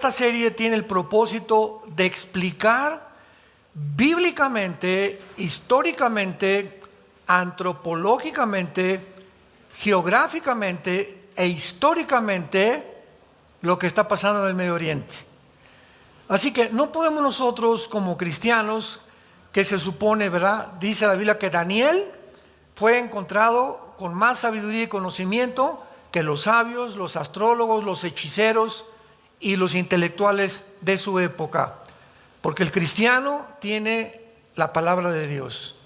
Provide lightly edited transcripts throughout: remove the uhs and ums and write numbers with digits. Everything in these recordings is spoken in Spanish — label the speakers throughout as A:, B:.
A: esta serie tiene el propósito de explicar bíblicamente, históricamente, antropológicamente, geográficamente e históricamente lo que está pasando en el Medio Oriente. Así que no podemos nosotros como cristianos, que se supone, ¿verdad? Dice la Biblia que Daniel fue encontrado con más sabiduría y conocimiento que los sabios, los astrólogos, los hechiceros y los intelectuales de su época. Porque el cristiano tiene la palabra de Dios.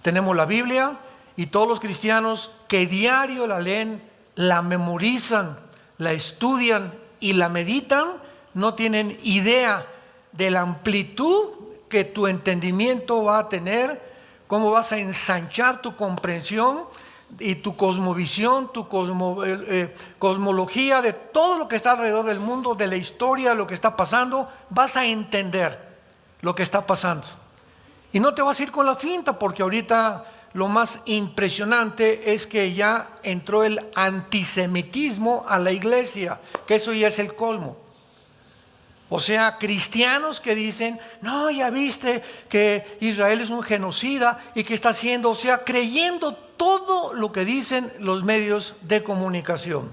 A: Tenemos la Biblia y todos los cristianos que diario la leen, la memorizan, la estudian y la meditan, no tienen idea de la amplitud que tu entendimiento va a tener, cómo vas a ensanchar tu comprensión y tu cosmovisión, tu cosmología de todo lo que está alrededor del mundo, de la historia, de lo que está pasando. Vas a entender lo que está pasando. Y no te vas a ir con la finta, porque ahorita lo más impresionante es que ya entró el antisemitismo a la iglesia, que eso ya es el colmo. O sea, cristianos que dicen, no, ya viste que Israel es un genocida y que está haciendo, o sea, creyendo todo lo que dicen los medios de comunicación,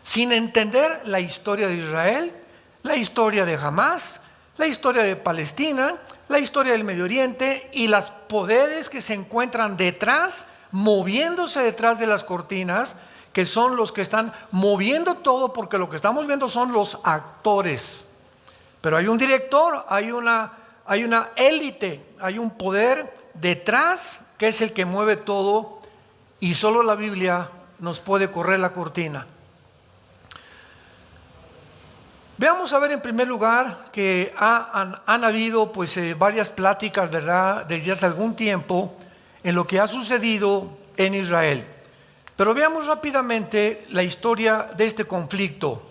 A: sin entender la historia de Israel, la historia de Hamás, la historia de Palestina, la historia del Medio Oriente y los poderes que se encuentran detrás, moviéndose detrás de las cortinas, que son los que están moviendo todo, porque lo que estamos viendo son los actores. Pero hay un director, hay una élite, hay un poder detrás que es el que mueve todo, y solo la Biblia nos puede correr la cortina. Veamos a ver en primer lugar que han habido varias pláticas, ¿verdad?, desde hace algún tiempo en lo que ha sucedido en Israel. Pero veamos rápidamente la historia de este conflicto.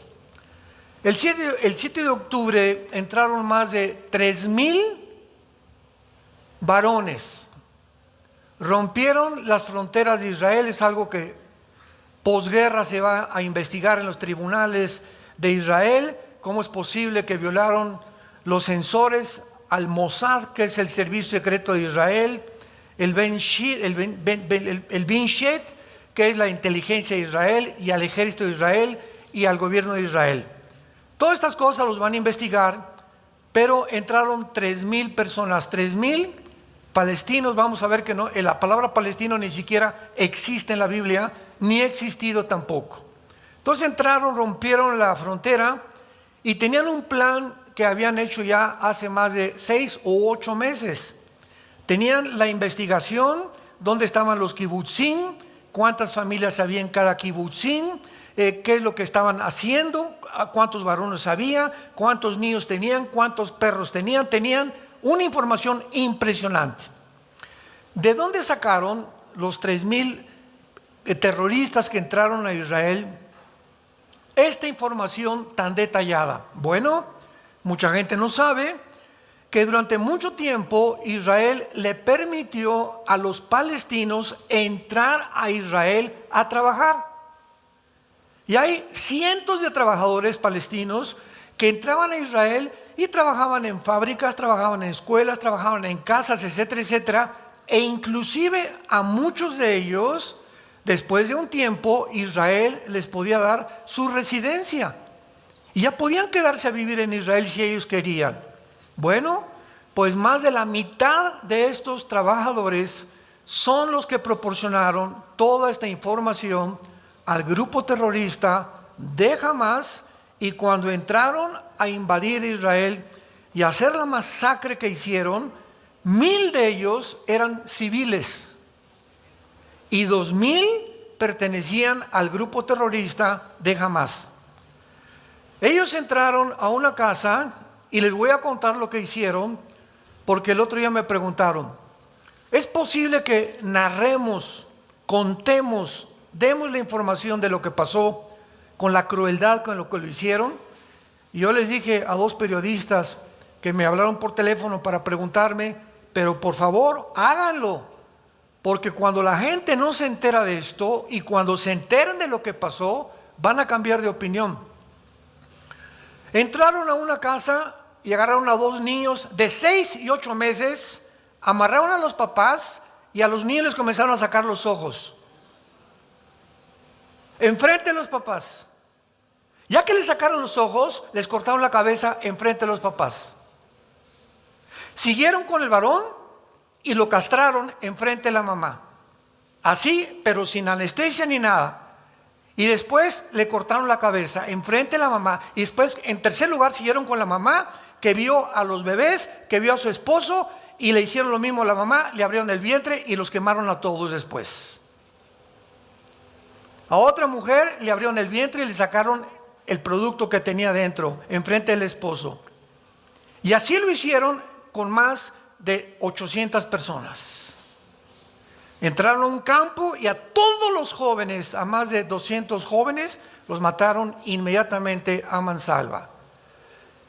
A: El 7 de octubre entraron más de 3,000 varones. Rompieron las fronteras de Israel. Es algo que posguerra se va a investigar en los tribunales de Israel. ¿Cómo es posible que violaron los censores al Mossad, que es el servicio secreto de Israel, el Binshet, que es la inteligencia de Israel, y al ejército de Israel y al gobierno de Israel? Todas estas cosas los van a investigar, pero entraron 3,000 personas, 3,000 palestinos. Vamos a ver que no, la palabra palestino ni siquiera existe en la Biblia, ni ha existido tampoco. Entonces entraron, rompieron la frontera y tenían un plan que habían hecho ya hace más de 6 o 8 meses. Tenían la investigación, dónde estaban los kibutzim, cuántas familias había en cada kibutzim, qué es lo que estaban haciendo, cuántos varones había, cuántos niños tenían, cuántos perros tenían. Tenían una información impresionante. ¿De dónde sacaron los 3,000 terroristas que entraron a Israel esta información tan detallada? Bueno, mucha gente no sabe que durante mucho tiempo Israel le permitió a los palestinos entrar a Israel a trabajar. Y hay cientos de trabajadores palestinos que entraban a Israel y trabajaban en fábricas, trabajaban en escuelas, trabajaban en casas, etcétera, etcétera. E inclusive a muchos de ellos, después de un tiempo, Israel les podía dar su residencia. Y ya podían quedarse a vivir en Israel si ellos querían. Bueno, pues más de la mitad de estos trabajadores son los que proporcionaron toda esta información al grupo terrorista de Hamás, y cuando entraron a invadir Israel y a hacer la masacre que hicieron, 1,000 de ellos eran civiles y 2,000 pertenecían al grupo terrorista de Hamás. Ellos entraron a una casa y les voy a contar lo que hicieron, porque el otro día me preguntaron, ¿es posible que narremos, contemos, demos la información de lo que pasó con la crueldad con lo que lo hicieron? Y yo les dije a 2 periodistas que me hablaron por teléfono para preguntarme, pero por favor háganlo, porque cuando la gente no se entera de esto y cuando se enteren de lo que pasó, van a cambiar de opinión. Entraron a una casa y agarraron a 2 niños de 6 y 8 meses, amarraron a los papás y a los niños les comenzaron a sacar los ojos. Enfrente de los papás. Ya que les sacaron los ojos, les cortaron la cabeza enfrente de los papás. Siguieron con el varón y lo castraron enfrente de la mamá. Así, pero sin anestesia ni nada. Y después le cortaron la cabeza enfrente de la mamá. Y después, en tercer lugar, siguieron con la mamá, que vio a los bebés, que vio a su esposo, y le hicieron lo mismo a la mamá, le abrieron el vientre y los quemaron a todos después. A otra mujer le abrieron el vientre y le sacaron el producto que tenía dentro, enfrente del esposo. Y así lo hicieron con más de 800 personas. Entraron a un campo y a todos los jóvenes, a más de 200 jóvenes, los mataron inmediatamente a mansalva.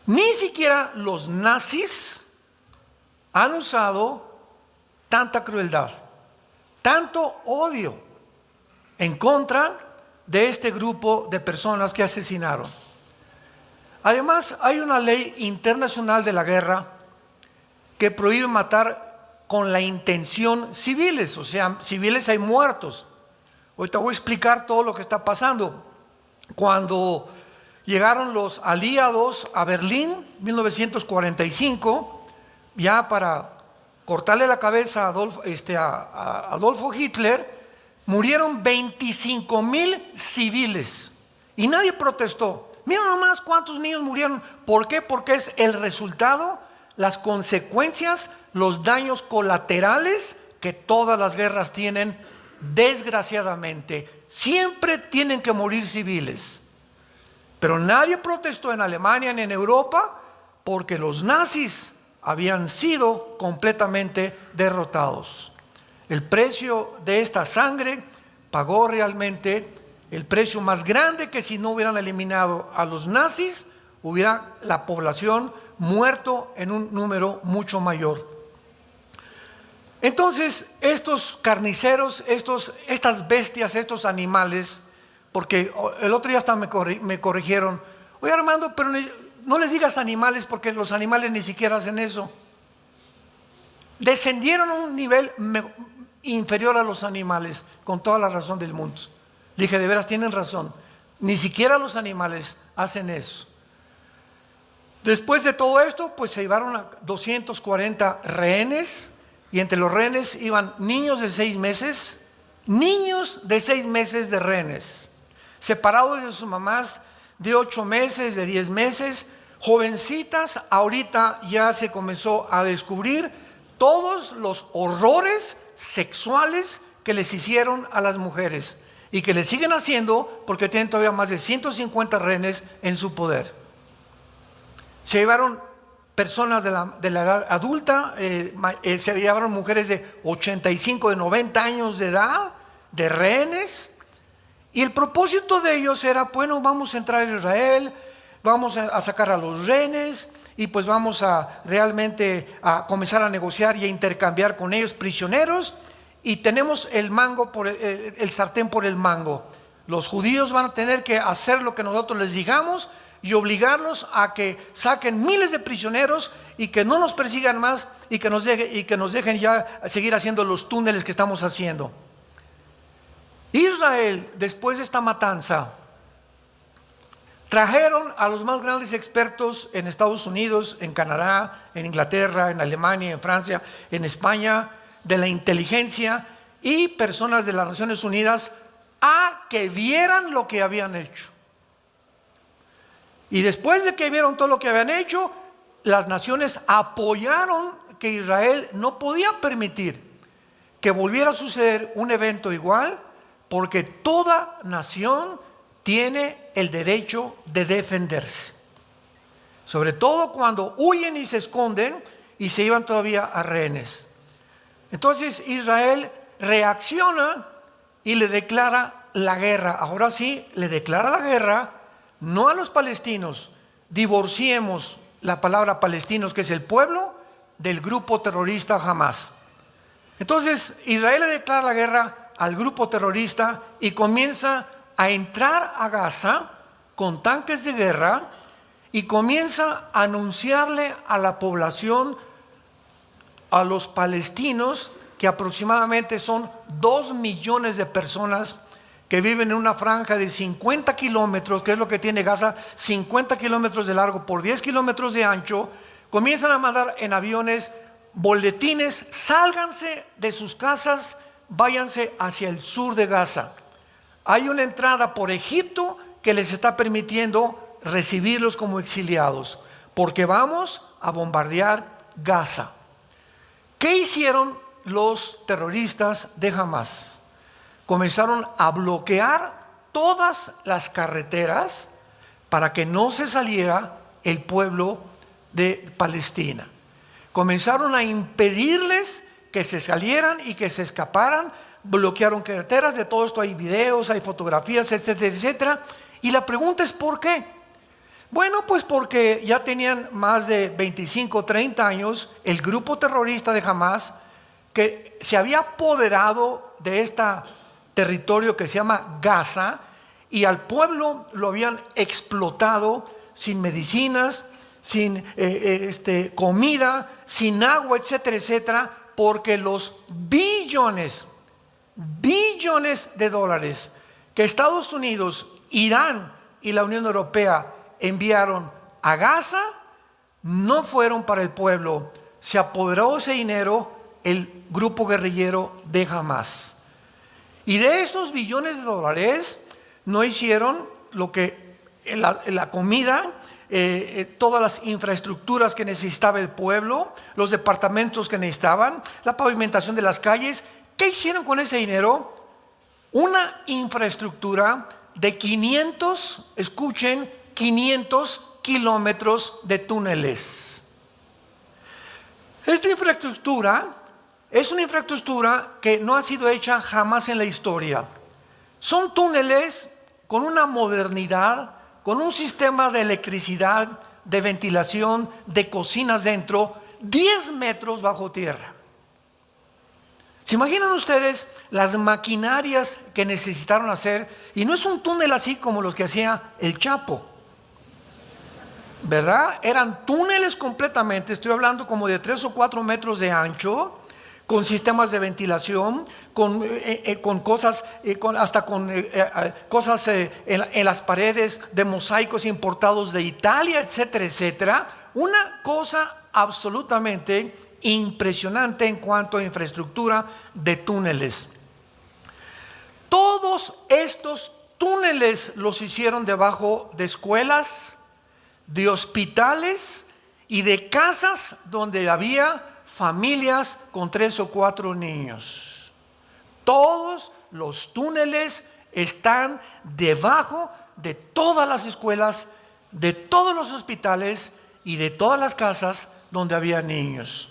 A: Ni siquiera los nazis han usado tanta crueldad, tanto odio en contra de este grupo de personas que asesinaron. Además, hay una ley internacional de la guerra que prohíbe matar con la intención civiles, o sea, civiles hay muertos. Ahorita voy a explicar todo lo que está pasando. Cuando llegaron los aliados a Berlín, 1945, ya para cortarle la cabeza a Adolfo Hitler, murieron 25,000 civiles y nadie protestó. Miren nomás cuántos niños murieron. ¿Por qué? Porque es el resultado, las consecuencias, los daños colaterales que todas las guerras tienen, desgraciadamente. Siempre tienen que morir civiles. Pero nadie protestó en Alemania ni en Europa porque los nazis habían sido completamente derrotados. El precio de esta sangre pagó realmente el precio más grande, que si no hubieran eliminado a los nazis, hubiera la población muerto en un número mucho mayor. Entonces, estos carniceros, estas bestias, estos animales, porque el otro día hasta me corrigieron, oye Armando, pero no les digas animales porque los animales ni siquiera hacen eso. Descendieron a un nivel inferior a los animales, con toda la razón del mundo. Le dije, de veras tienen razón, ni siquiera los animales hacen eso. Después de todo esto, pues se llevaron a 240 rehenes, y entre los rehenes iban niños de 6 meses, de rehenes, separados de sus mamás de 8 meses, de 10 meses, jovencitas. Ahorita ya se comenzó a descubrir todos los horrores sexuales que les hicieron a las mujeres y que les siguen haciendo porque tienen todavía más de 150 rehenes en su poder. Se llevaron personas de la edad adulta, se llevaron mujeres de 85, de 90 años de edad, de rehenes, y el propósito de ellos era, bueno, vamos a entrar a Israel, vamos a sacar a los rehenes, y pues vamos a realmente a comenzar a negociar y a intercambiar con ellos prisioneros, y tenemos el mango el sartén por el mango. Los judíos van a tener que hacer lo que nosotros les digamos y obligarlos a que saquen miles de prisioneros y que no nos persigan más y que nos dejen ya seguir haciendo los túneles que estamos haciendo. Israel, después de esta matanza, trajeron a los más grandes expertos en Estados Unidos, en Canadá, en Inglaterra, en Alemania, en Francia, en España, de la inteligencia y personas de las Naciones Unidas a que vieran lo que habían hecho. Y después de que vieron todo lo que habían hecho, las naciones apoyaron que Israel no podía permitir que volviera a suceder un evento igual, porque toda nación tiene el derecho de defenderse, sobre todo cuando huyen y se esconden y se llevan todavía a rehenes. Entonces Israel reacciona y le declara la guerra. Ahora sí, le declara la guerra no a los palestinos. Divorciemos la palabra palestinos, que es el pueblo, del grupo terrorista Hamas. Entonces Israel le declara la guerra al grupo terrorista y comienza a entrar a Gaza con tanques de guerra y comienza a anunciarle a la población, a los palestinos, que aproximadamente son 2 millones de personas que viven en una franja de 50 kilómetros, que es lo que tiene Gaza, 50 kilómetros de largo por 10 kilómetros de ancho. Comienzan a mandar en aviones boletines: sálganse de sus casas, váyanse hacia el sur de Gaza. Hay una entrada por Egipto que les está permitiendo recibirlos como exiliados, porque vamos a bombardear Gaza. ¿Qué hicieron los terroristas de Hamás? Comenzaron a bloquear todas las carreteras para que no se saliera el pueblo de Palestina. Comenzaron a impedirles que se salieran y que se escaparan. Bloquearon carreteras. De todo esto hay videos, hay fotografías, etcétera, etcétera. Y la pregunta es ¿por qué? Bueno, pues porque ya tenían más de 25, 30 años el grupo terrorista de Hamás, que se había apoderado de este territorio que se llama Gaza, y al pueblo lo habían explotado sin medicinas, sin comida, sin agua, etcétera, etcétera, porque los billones de dólares que Estados Unidos, Irán y la Unión Europea enviaron a Gaza no fueron para el pueblo. Se apoderó ese dinero el grupo guerrillero de Hamás. Y de esos billones de dólares no hicieron lo que la comida, todas las infraestructuras que necesitaba el pueblo, los departamentos que necesitaban, la pavimentación de las calles. ¿Qué hicieron con ese dinero? Una infraestructura de 500, escuchen, 500 kilómetros de túneles. Esta infraestructura es una infraestructura que no ha sido hecha jamás en la historia. Son túneles con una modernidad, con un sistema de electricidad, de ventilación, de cocinas dentro, 10 metros bajo tierra. ¿Se imaginan ustedes las maquinarias que necesitaron hacer? Y no es un túnel así como los que hacía el Chapo, ¿verdad? Eran túneles completamente, estoy hablando como de 3 o 4 metros de ancho, con sistemas de ventilación, con cosas, hasta con cosas en las paredes de mosaicos importados de Italia, etcétera, etcétera. Una cosa absolutamente impresionante en cuanto a infraestructura de túneles. Todos estos túneles los hicieron debajo de escuelas, de hospitales y de casas donde había familias con 3 o 4 niños. Todos los túneles están debajo de todas las escuelas, de todos los hospitales y de todas las casas donde había niños,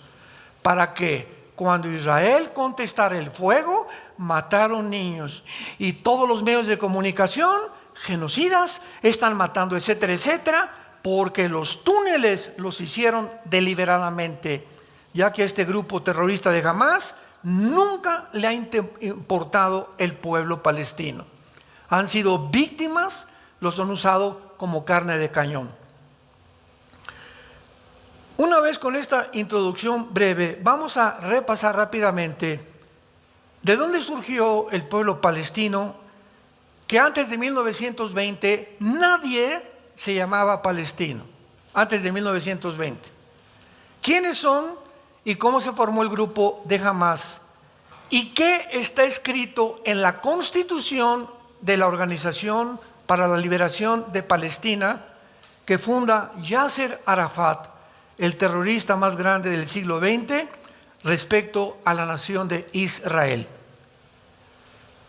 A: para que cuando Israel contestara el fuego, mataron niños. Y todos los medios de comunicación, genocidas, están matando, etcétera, etcétera, porque los túneles los hicieron deliberadamente, ya que este grupo terrorista de Hamás nunca le ha importado el pueblo palestino. Han sido víctimas, los han usado como carne de cañón. Una vez con esta introducción breve, vamos a repasar rápidamente de dónde surgió el pueblo palestino, que antes de 1920 nadie se llamaba palestino, antes de 1920. ¿Quiénes son y cómo se formó el grupo de Hamás? ¿Y qué está escrito en la Constitución de la Organización para la Liberación de Palestina que funda Yasser Arafat, el terrorista más grande del siglo XX, respecto a la nación de Israel?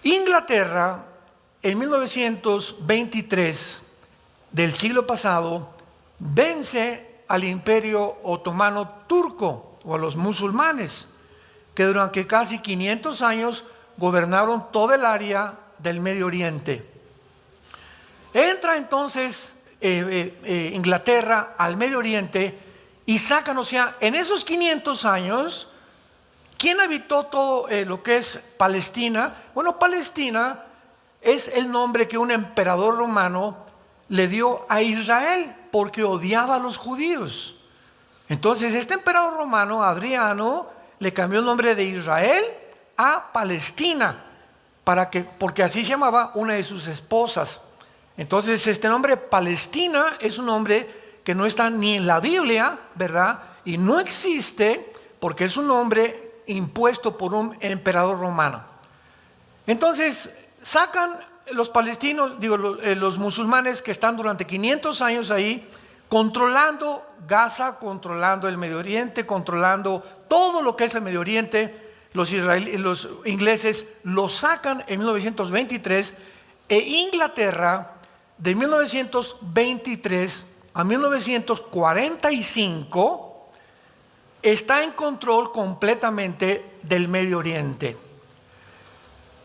A: Inglaterra, en 1923 del siglo pasado, vence al Imperio Otomano Turco, o a los musulmanes, que durante casi 500 años gobernaron toda el área del Medio Oriente. Entra entonces Inglaterra al Medio Oriente y sacan, o sea, en esos 500 años, ¿quién habitó todo lo que es Palestina? Bueno, Palestina es el nombre que un emperador romano le dio a Israel, porque odiaba a los judíos. Entonces este emperador romano, Adriano, le cambió el nombre de Israel a Palestina, porque así se llamaba una de sus esposas. Entonces este nombre Palestina es un nombre que no está ni en la Biblia, ¿verdad? Y no existe porque es un nombre impuesto por un emperador romano. Entonces sacan los palestinos, los musulmanes que están durante 500 años ahí, controlando Gaza, controlando el Medio Oriente, controlando todo lo que es el Medio Oriente. Los ingleses lo sacan en 1923 e Inglaterra de 1923 a 1945 está en control completamente del Medio Oriente.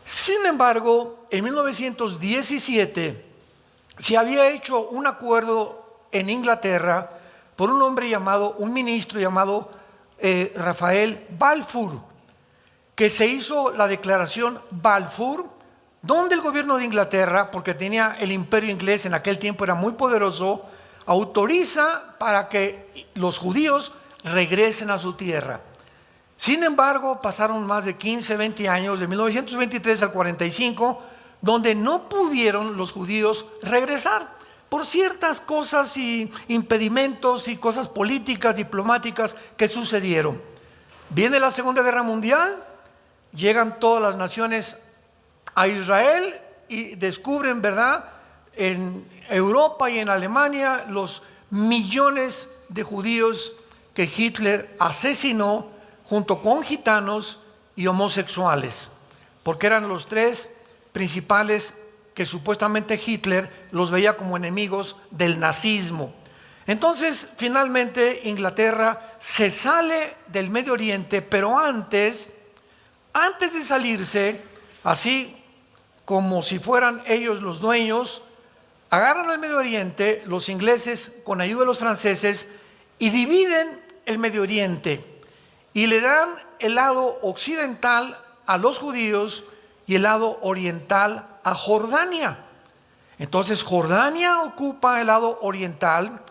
A: Sin embargo, en 1917 se había hecho un acuerdo en Inglaterra por un ministro llamado Rafael Balfour, que se hizo la declaración Balfour, donde el gobierno de Inglaterra, porque tenía el imperio inglés en aquel tiempo, era muy poderoso, autoriza para que los judíos regresen a su tierra. Sin embargo, pasaron más de 15, 20 años, de 1923 al 45, donde no pudieron los judíos regresar por ciertas cosas y impedimentos y cosas políticas, diplomáticas que sucedieron. Viene la Segunda Guerra Mundial, llegan todas las naciones a Israel y descubren, ¿verdad?, en Europa y en Alemania los millones de judíos que Hitler asesinó junto con gitanos y homosexuales, porque eran los tres principales que supuestamente Hitler los veía como enemigos del nazismo. Entonces, finalmente, Inglaterra se sale del Medio Oriente, pero antes de salirse, así como si fueran ellos los dueños, agarran el Medio Oriente, los ingleses con ayuda de los franceses, y dividen el Medio Oriente y le dan el lado occidental a los judíos y el lado oriental a Jordania. Entonces Jordania ocupa el lado oriental,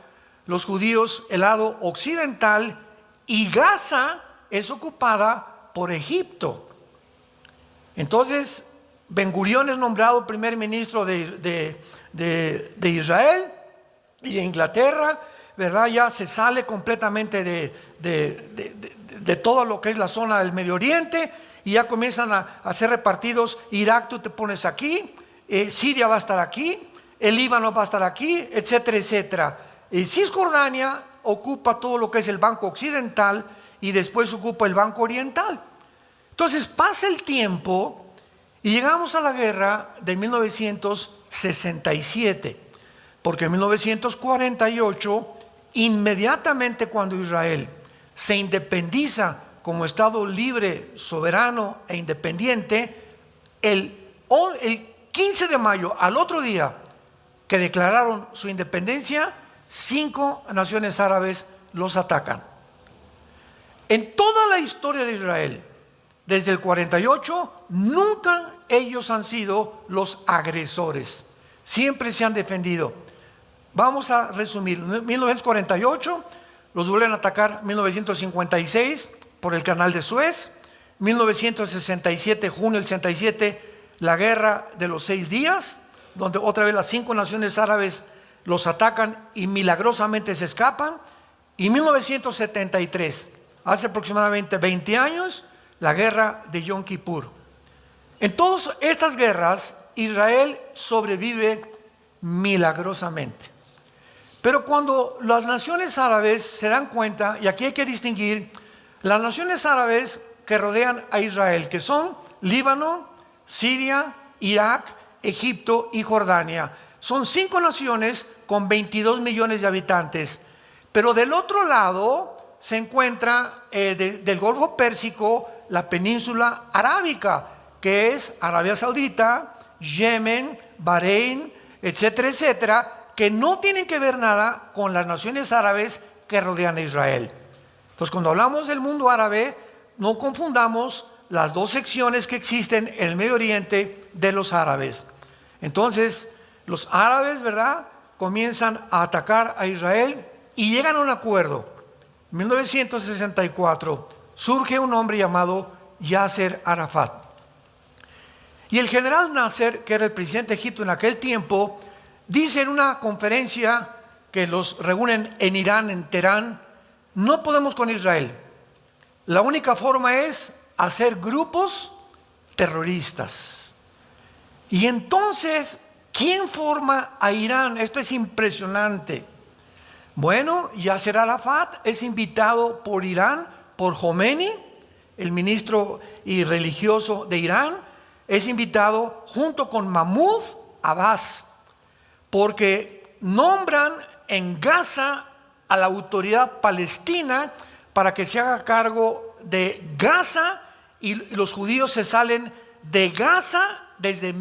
A: los judíos el lado occidental, y Gaza es ocupada por Egipto. Entonces Ben Gurión es nombrado primer ministro de Israel, y Inglaterra, ¿verdad?, ya se sale completamente de todo lo que es la zona del Medio Oriente, y ya comienzan a ser repartidos. Irak tú te pones aquí, Siria va a estar aquí, el Líbano va a estar aquí, etcétera, etcétera. Cisjordania ocupa todo lo que es el banco occidental y después ocupa el banco oriental. Entonces pasa el tiempo y llegamos a la guerra de 1967, porque en 1948, inmediatamente cuando Israel se independiza como Estado libre, soberano e independiente, el 15 de mayo, al otro día que declararon su independencia, 5 naciones árabes los atacan. En toda la historia de Israel, desde el 48, nunca ellos han sido los agresores, siempre se han defendido. Vamos a resumir. 1948 los vuelven a atacar, 1956 por el canal de Suez, 1967, junio del 67, la guerra de los 6 días, donde otra vez las 5 naciones árabes los atacan y milagrosamente se escapan, y 1973, hace aproximadamente 20 años, la guerra de Yom Kippur. En todas estas guerras, Israel sobrevive milagrosamente. Pero cuando las naciones árabes se dan cuenta, y aquí hay que distinguir las naciones árabes que rodean a Israel, que son Líbano, Siria, Irak, Egipto y Jordania. Son 5 naciones con 22 millones de habitantes. Pero del otro lado se encuentra del Golfo Pérsico la península arábica, que es Arabia Saudita, Yemen, Bahrein, etcétera, etcétera, que no tienen que ver nada con las naciones árabes que rodean a Israel. Entonces, cuando hablamos del mundo árabe, no confundamos las dos secciones que existen en el Medio Oriente de los árabes. Entonces, los árabes, ¿verdad?, comienzan a atacar a Israel y llegan a un acuerdo. En 1964 surge un hombre llamado Yasser Arafat. Y el general Nasser, que era el presidente de Egipto en aquel tiempo, dice en una conferencia que los reúnen en Irán, en Teherán: no podemos con Israel. La única forma es hacer grupos terroristas. Y entonces, ¿quién forma a Irán? Esto es impresionante. Bueno, Yasser Arafat es invitado por Irán, por Khomeini, el ministro y religioso de Irán, es invitado junto con Mahmoud Abbas, porque nombran en Gaza a la autoridad palestina para que se haga cargo de Gaza, y los judíos se salen de Gaza desde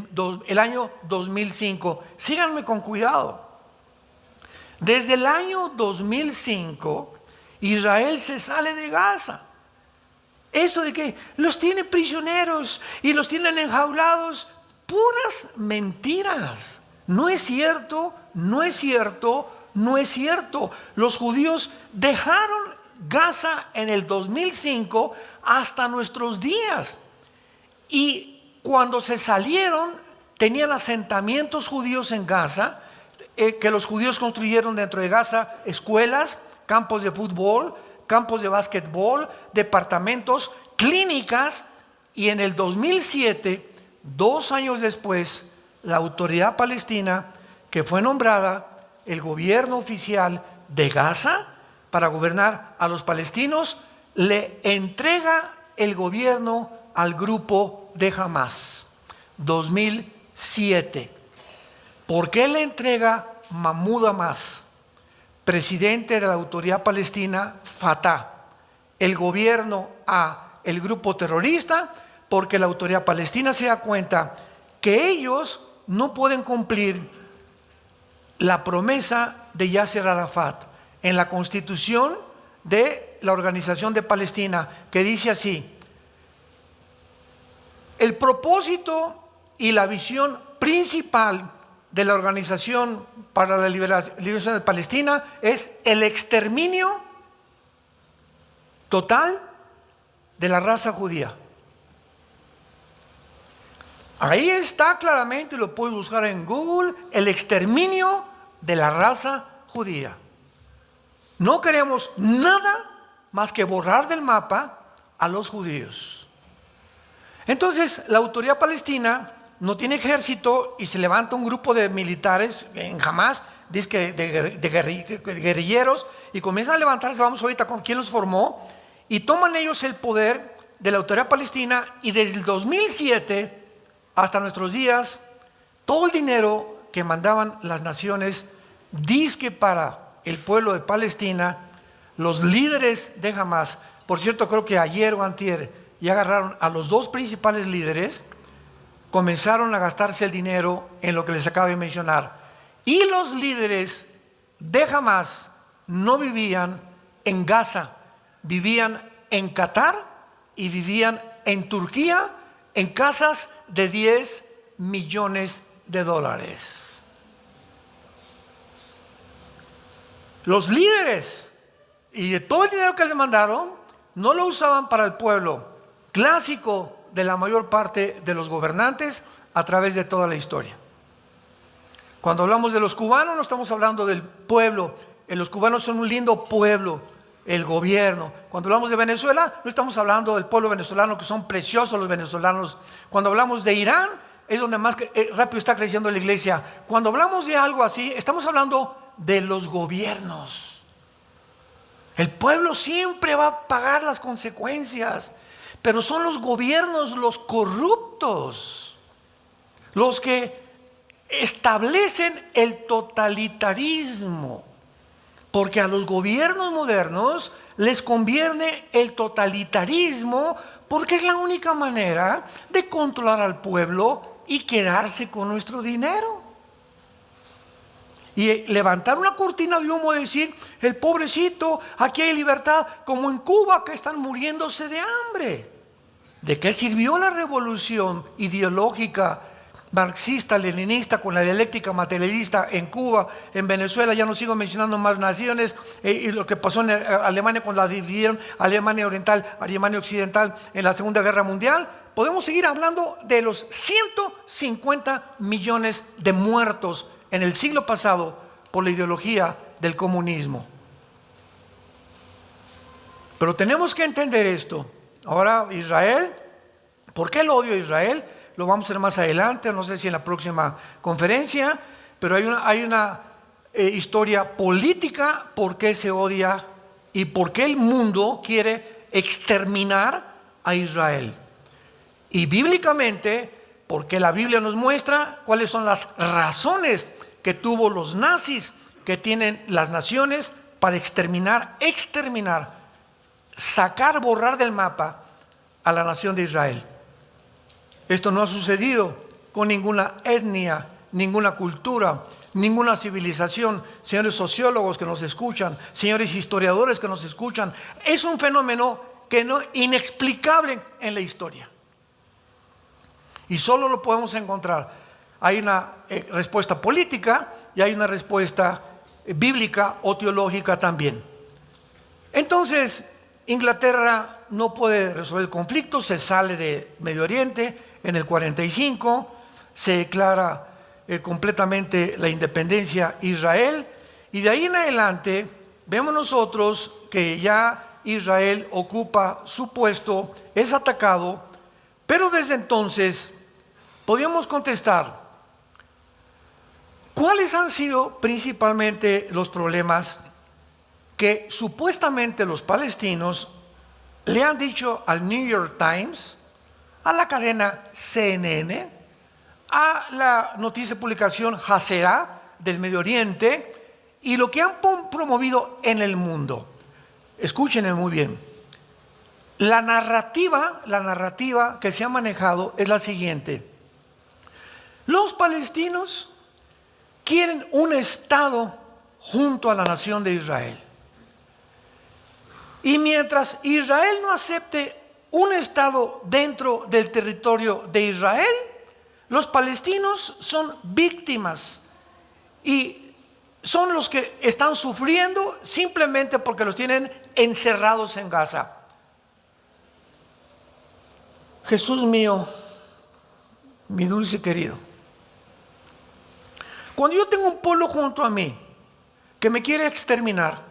A: el año 2005. Síganme con cuidado. Desde el año 2005, Israel se sale de Gaza. Eso de que los tiene prisioneros y los tienen enjaulados, puras mentiras. No es cierto, no es cierto, no es cierto. Los judíos dejaron Gaza en el 2005 hasta nuestros días. Y cuando se salieron, tenían asentamientos judíos en Gaza, que los judíos construyeron dentro de Gaza: escuelas, campos de fútbol, campos de básquetbol, departamentos, clínicas. Y en el 2007, 2 años después, la autoridad palestina, que fue nombrada el gobierno oficial de Gaza para gobernar a los palestinos, le entrega el gobierno al grupo de Hamas. 2007. ¿Por qué le entrega Mahmoud Abbas, presidente de la autoridad palestina, Fatah, el gobierno a el grupo terrorista? Porque la autoridad palestina se da cuenta que ellos no pueden cumplir la promesa de Yasser Arafat en la constitución de la Organización de Palestina, que dice así: el propósito y la visión principal de la Organización para la Liberación de Palestina es el exterminio total de la raza judía. Ahí está claramente, lo puedes buscar en Google: el exterminio de la raza judía. No queremos nada más que borrar del mapa a los judíos. Entonces, la autoridad palestina no tiene ejército y se levanta un grupo de militares en Hamas, dice que de guerrilleros, y comienzan a levantarse. Vamos ahorita con quién los formó, y toman ellos el poder de la autoridad palestina. Y desde el 2007 hasta nuestros días, todo el dinero que mandaban las naciones dizque para el pueblo de Palestina, los líderes de Hamas, por cierto, creo que ayer o antier ya agarraron a los 2 principales líderes, comenzaron a gastarse el dinero en lo que les acabo de mencionar. Y los líderes de Hamas no vivían en Gaza, vivían en Qatar y vivían en Turquía, en casas de $10 millones. Los líderes, y de todo el dinero que les mandaron, no lo usaban para el pueblo, clásico de la mayor parte de los gobernantes a través de toda la historia. Cuando hablamos de los cubanos, no estamos hablando del pueblo. Los cubanos son un lindo pueblo, el gobierno. Cuando hablamos de Venezuela, no estamos hablando del pueblo venezolano, que son preciosos los venezolanos. Cuando hablamos de Irán, es donde más rápido está creciendo la iglesia. Cuando hablamos de algo así, estamos hablando de los gobiernos. El pueblo siempre va a pagar las consecuencias, pero son los gobiernos los corruptos los que establecen el totalitarismo, porque a los gobiernos modernos les conviene el totalitarismo, porque es la única manera de controlar al pueblo y quedarse con nuestro dinero. Y levantar una cortina de humo y decir: el pobrecito, aquí hay libertad, como en Cuba, que están muriéndose de hambre. ¿De qué sirvió la revolución ideológica marxista, leninista, con la dialéctica materialista en Cuba, en Venezuela, ya no sigo mencionando más naciones, y lo que pasó en Alemania cuando la dividieron, Alemania Oriental, Alemania Occidental en la Segunda Guerra Mundial. Podemos seguir hablando de los 150 millones de muertos en el siglo pasado por la ideología del comunismo. Pero tenemos que entender esto. Ahora Israel, ¿por qué el odio a Israel? Lo vamos a ver más adelante, no sé si en la próxima conferencia, pero hay una historia política por qué se odia y por qué el mundo quiere exterminar a Israel. Y bíblicamente, porque la Biblia nos muestra cuáles son las razones que tuvo los nazis, que tienen las naciones para exterminar, sacar, borrar del mapa a la nación de Israel. Esto no ha sucedido con ninguna etnia, ninguna cultura, ninguna civilización. Señores sociólogos que nos escuchan, señores historiadores que nos escuchan, es un fenómeno inexplicable en la historia. Y solo lo podemos encontrar. Hay una respuesta política y hay una respuesta bíblica o teológica también. Entonces, Inglaterra no puede resolver el conflicto, se sale de Medio Oriente en el 45, se declara completamente la independencia Israel, y de ahí en adelante vemos nosotros que ya Israel ocupa su puesto, es atacado, pero desde entonces podíamos contestar cuáles han sido principalmente los problemas que supuestamente los palestinos le han dicho al New York Times, a la cadena CNN, a la noticia de publicación Hasera del Medio Oriente y lo que han promovido en el mundo. Escúchenme muy bien. La narrativa que se ha manejado es la siguiente. Los palestinos quieren un Estado junto a la nación de Israel. Y mientras Israel no acepte un Estado dentro del territorio de Israel, los palestinos son víctimas y son los que están sufriendo simplemente porque los tienen encerrados en Gaza. Jesús mío, mi dulce querido, cuando yo tengo un pueblo junto a mí que me quiere exterminar,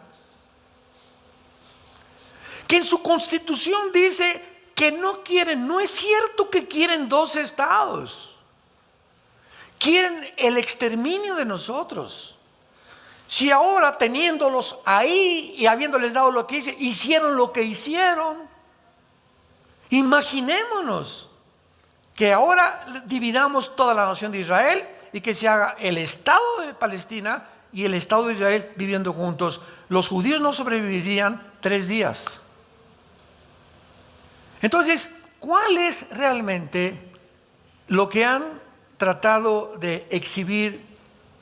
A: que en su constitución dice que no quieren, no es cierto que quieren dos estados, quieren el exterminio de nosotros. Si ahora teniéndolos ahí y habiéndoles dado lo que hicieron lo que hicieron, imaginémonos que ahora dividamos toda la nación de Israel y que se haga el Estado de Palestina y el Estado de Israel viviendo juntos. Los judíos no sobrevivirían 3 días. Entonces, ¿cuál es realmente lo que han tratado de exhibir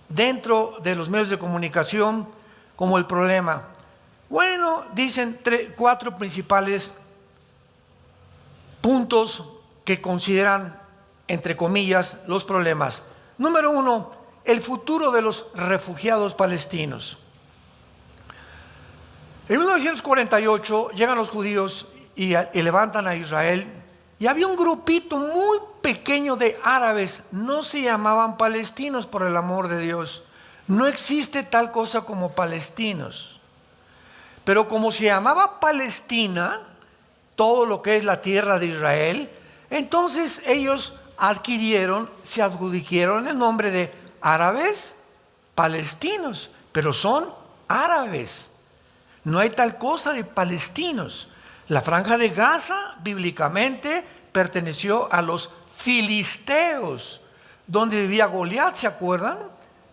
A: dentro de los medios de comunicación como el problema? Bueno, dicen 4 principales puntos que consideran, entre comillas, los problemas. Número 1, el futuro de los refugiados palestinos. En 1948 llegan los judíos y levantan a Israel, y había un grupito muy pequeño de árabes, no se llamaban palestinos, por el amor de Dios, no existe tal cosa como palestinos, pero como se llamaba Palestina, todo lo que es la tierra de Israel, entonces ellos se adjudicaron el nombre de árabes palestinos, pero son árabes, no hay tal cosa de palestinos. La franja de Gaza, bíblicamente, perteneció a los filisteos, donde vivía Goliat, ¿se acuerdan?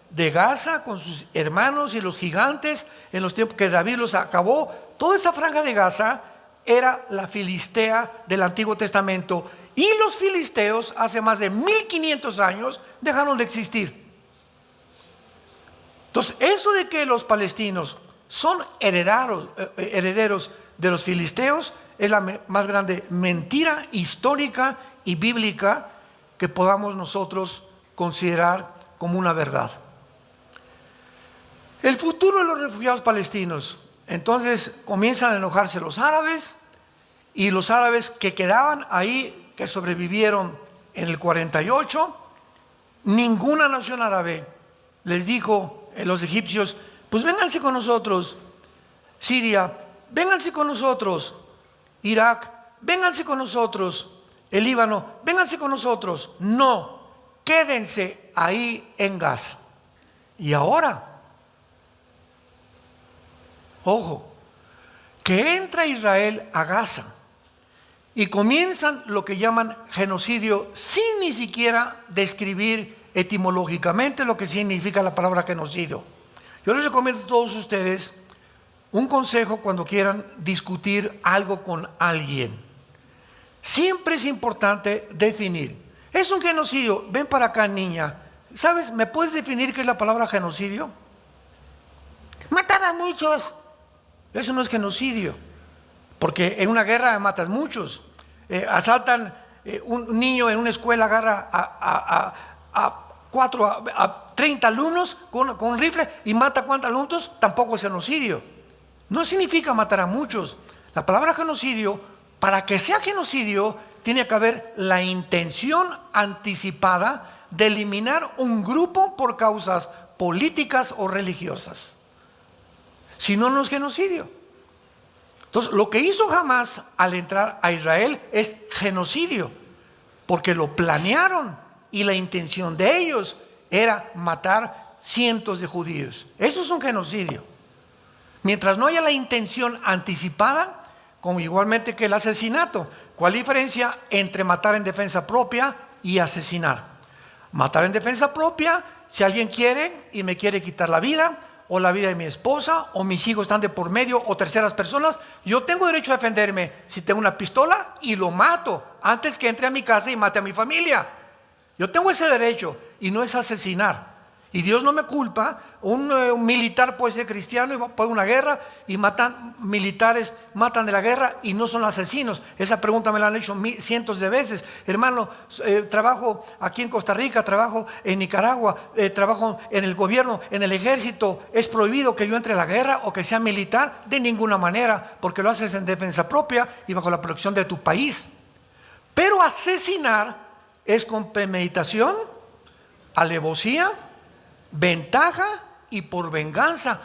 A: De Gaza, con sus hermanos y los gigantes, en los tiempos que David los acabó. Toda esa franja de Gaza era la filistea del Antiguo Testamento. Y los filisteos, hace más de 1500 años, dejaron de existir. Entonces, eso de que los palestinos son herederos de los filisteos es la más grande mentira histórica y bíblica que podamos nosotros considerar como una verdad. El futuro de los refugiados palestinos. Entonces comienzan a enojarse los árabes, y los árabes que quedaban ahí, que sobrevivieron en el 48, ninguna nación árabe les dijo a los egipcios: pues vénganse con nosotros. Siria, vénganse con nosotros. Irak, vénganse con nosotros. El Líbano, vénganse con nosotros. No, quédense ahí en Gaza. Y ahora, ojo, que entra Israel a Gaza y comienzan lo que llaman genocidio, sin ni siquiera describir etimológicamente lo que significa la palabra genocidio. Yo les recomiendo a todos ustedes un consejo cuando quieran discutir algo con alguien. Siempre es importante definir. Es un genocidio. Ven para acá, niña. ¿Sabes? ¿Me puedes definir qué es la palabra genocidio? Matar a muchos. Eso no es genocidio, porque en una guerra matas muchos. Asaltan un niño en una escuela, agarra a 30 alumnos con un rifle y mata ¿cuántos alumnos? Tampoco es genocidio. No significa matar a muchos. La palabra genocidio, para que sea genocidio, tiene que haber la intención anticipada de eliminar un grupo por causas políticas o religiosas. Si no, no es genocidio. Entonces, lo que hizo Hamás al entrar a Israel es genocidio, porque lo planearon y la intención de ellos era matar cientos de judíos. Eso es un genocidio. Mientras no haya la intención anticipada, como igualmente que el asesinato. ¿Cuál es la diferencia entre matar en defensa propia y asesinar? Matar en defensa propia, si alguien quiere y me quiere quitar la vida, o la vida de mi esposa, o mis hijos están de por medio, o terceras personas, yo tengo derecho a defenderme si tengo una pistola y lo mato antes que entre a mi casa y mate a mi familia. Yo tengo ese derecho, y no es asesinar. Y Dios no me culpa. Un militar puede ser cristiano y va a una guerra y militares matan de la guerra y no son asesinos. Esa pregunta me la han hecho cientos de veces. Hermano, trabajo aquí en Costa Rica, trabajo en Nicaragua, trabajo en el gobierno, en el ejército. ¿Es prohibido que yo entre a la guerra o que sea militar? De ninguna manera, porque lo haces en defensa propia y bajo la protección de tu país. Pero asesinar es con premeditación, alevosía, ventaja y por venganza.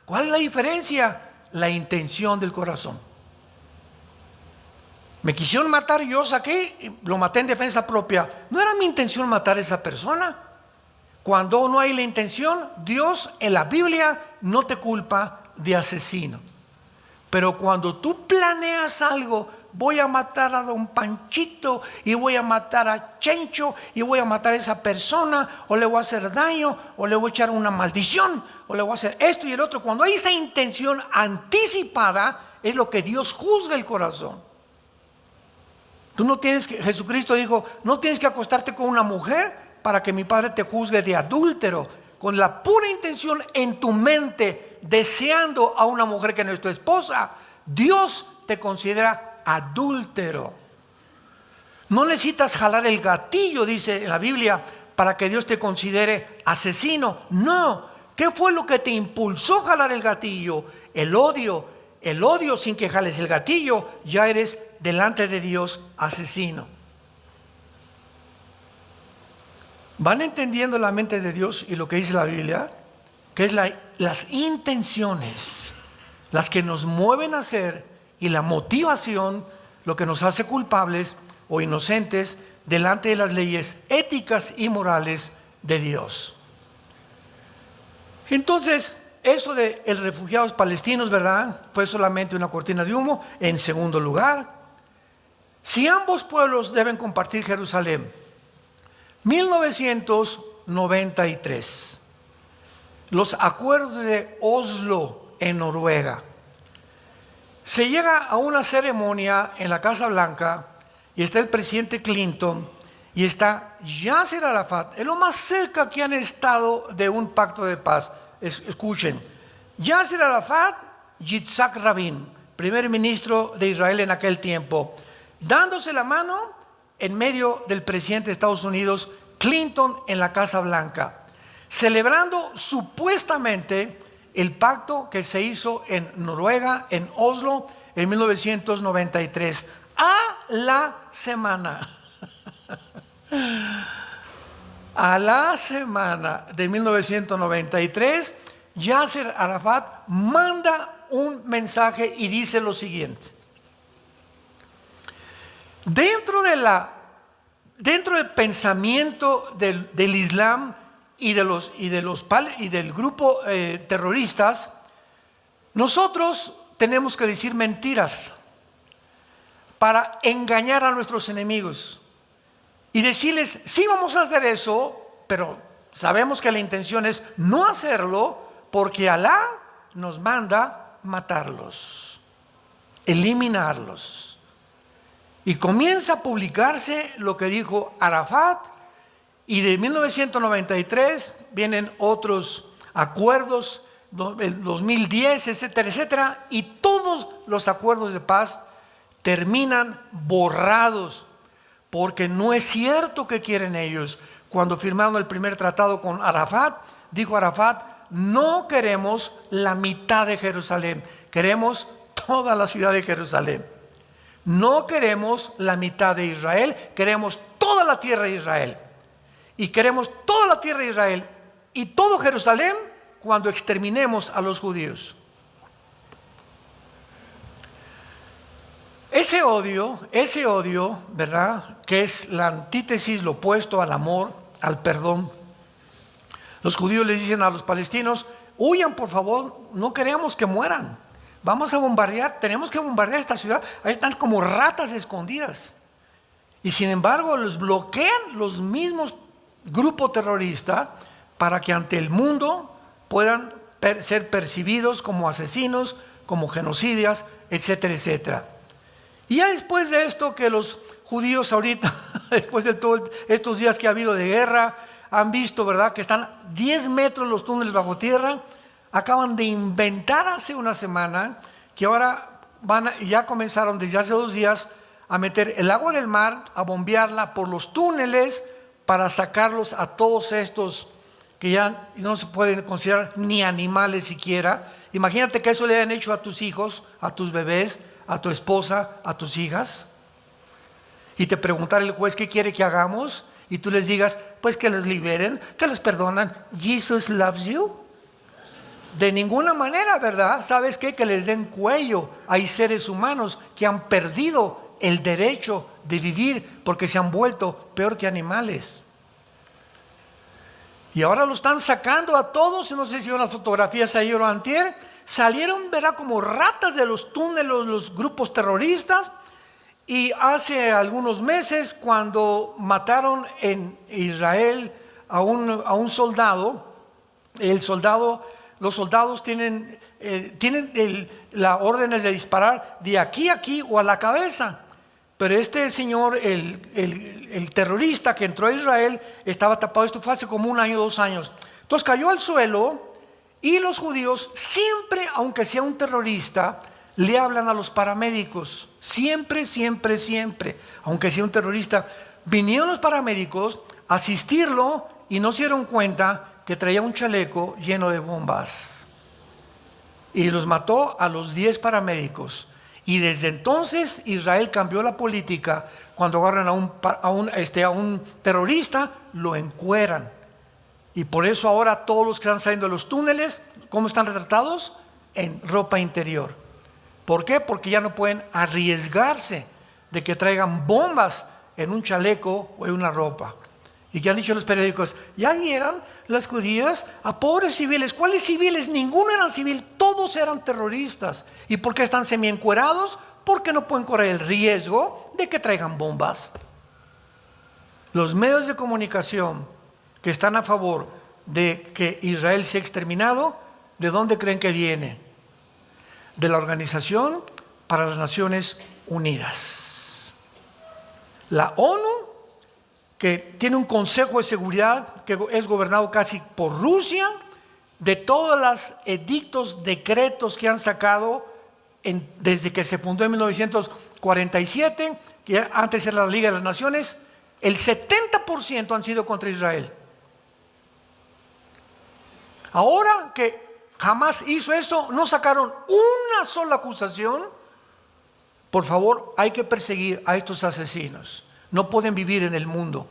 A: ¿Cuál es la diferencia? La intención del corazón. Me quisieron matar, yo saqué y lo maté en defensa propia. No era mi intención matar a esa persona. Cuando no hay la intención, Dios en la Biblia no te culpa de asesino. Pero cuando tú planeas algo, voy a matar a don Panchito y voy a matar a Chencho y voy a matar a esa persona, o le voy a hacer daño, o le voy a echar una maldición, o le voy a hacer esto y el otro. Cuando hay esa intención anticipada, es lo que Dios juzga el corazón. Tú no tienes que, Jesucristo dijo, no tienes que acostarte con una mujer para que mi Padre te juzgue de adúltero. Con la pura intención en tu mente, deseando a una mujer que no es tu esposa, Dios te considera adúltero. No necesitas jalar el gatillo, dice en la Biblia, para que Dios te considere asesino. No. ¿Qué fue lo que te impulsó a jalar el gatillo? El odio. El odio, sin que jales el gatillo, ya eres delante de Dios asesino. ¿Van entendiendo la mente de Dios y lo que dice la Biblia? Que es las intenciones las que nos mueven a hacer, y la motivación lo que nos hace culpables o inocentes delante de las leyes éticas y morales de Dios. Entonces, eso de los refugiados palestinos, ¿verdad?, fue solamente una cortina de humo. En segundo lugar, si ambos pueblos deben compartir Jerusalén, 1993, los acuerdos de Oslo en Noruega. Se llega a una ceremonia en la Casa Blanca y está el presidente Clinton y está Yasser Arafat. Es lo más cerca que han estado de un pacto de paz. Escuchen, Yasser Arafat, Yitzhak Rabin, primer ministro de Israel en aquel tiempo, dándose la mano en medio del presidente de Estados Unidos, Clinton en la Casa Blanca, celebrando supuestamente el pacto que se hizo en Noruega, en Oslo, en 1993. A la semana de 1993, Yasser Arafat manda un mensaje y dice lo siguiente: dentro del pensamiento del Islam y del grupo terroristas, nosotros tenemos que decir mentiras para engañar a nuestros enemigos y decirles, sí vamos a hacer eso, pero sabemos que la intención es no hacerlo porque Alá nos manda matarlos, eliminarlos. Y comienza a publicarse lo que dijo Arafat, y de 1993 vienen otros acuerdos, el 2010, etcétera, etcétera, y todos los acuerdos de paz terminan borrados, porque no es cierto que quieren ellos. Cuando firmaron el primer tratado con Arafat, dijo Arafat, no queremos la mitad de Jerusalén, queremos toda la ciudad de Jerusalén. No queremos la mitad de Israel, queremos toda la tierra de Israel. Y queremos toda la tierra de Israel y todo Jerusalén cuando exterminemos a los judíos. Ese odio, ¿verdad? Que es la antítesis, lo opuesto al amor, al perdón. Los judíos les dicen a los palestinos, huyan por favor, no queremos que mueran. Vamos a bombardear, tenemos que bombardear esta ciudad. Ahí están como ratas escondidas. Y sin embargo los bloquean los mismos grupos terroristas para que ante el mundo puedan ser percibidos como asesinos, como genocidas, etcétera, etcétera. Y ya después de esto que los judíos ahorita, después de todos estos días que ha habido de guerra, han visto, ¿verdad?, que están 10 metros los túneles bajo tierra. Acaban de inventar hace una semana que ahora ya comenzaron desde hace 2 días a meter el agua del mar, a bombearla por los túneles para sacarlos a todos estos que ya no se pueden considerar ni animales siquiera. Imagínate que eso le hayan hecho a tus hijos, a tus bebés, a tu esposa, a tus hijas. Y te preguntara el juez qué quiere que hagamos y tú les digas, pues que los liberen, que los perdonan. Jesus loves you. De ninguna manera, ¿verdad? ¿Sabes qué? Que les den cuello. Hay seres humanos que han perdido el derecho de vivir porque se han vuelto peor que animales. Y ahora lo están sacando a todos. No sé si vieron las fotografías ayer o antier. Salieron, ¿verdad?, como ratas de los túneles los grupos terroristas. Y hace algunos meses, cuando mataron en Israel a un soldado, los soldados tienen las órdenes de disparar de aquí a aquí o a la cabeza. Pero este señor, el terrorista que entró a Israel, estaba tapado. Esto fue hace como 1 año, 2 años. Entonces cayó al suelo y los judíos siempre, aunque sea un terrorista, le hablan a los paramédicos. Siempre, siempre, siempre. Aunque sea un terrorista, vinieron los paramédicos a asistirlo y no se dieron cuenta que traía un chaleco lleno de bombas. Y los mató a los 10 paramédicos. Y desde entonces Israel cambió la política. Cuando agarran a un terrorista, lo encueran. Y por eso ahora todos los que están saliendo de los túneles, ¿cómo están retratados? En ropa interior. ¿Por qué? Porque ya no pueden arriesgarse de que traigan bombas en un chaleco o en una ropa. ¿Y qué han dicho los periódicos? Ya vieron los judíos a pobres civiles. ¿Cuáles civiles? Ninguno era civil, todos eran terroristas. ¿Y por qué están semiencuerados? Porque no pueden correr el riesgo de que traigan bombas. Los medios de comunicación que están a favor de que Israel sea exterminado, ¿de dónde creen que viene? De la Organización para las Naciones Unidas. La ONU, que tiene un Consejo de Seguridad que es gobernado casi por Rusia, de todos los edictos, decretos que han sacado desde que se fundó en 1947, que antes era la Liga de las Naciones, el 70% han sido contra Israel. Ahora que Hamás hizo esto, no sacaron una sola acusación. Por favor, hay que perseguir a estos asesinos. No pueden vivir en el mundo,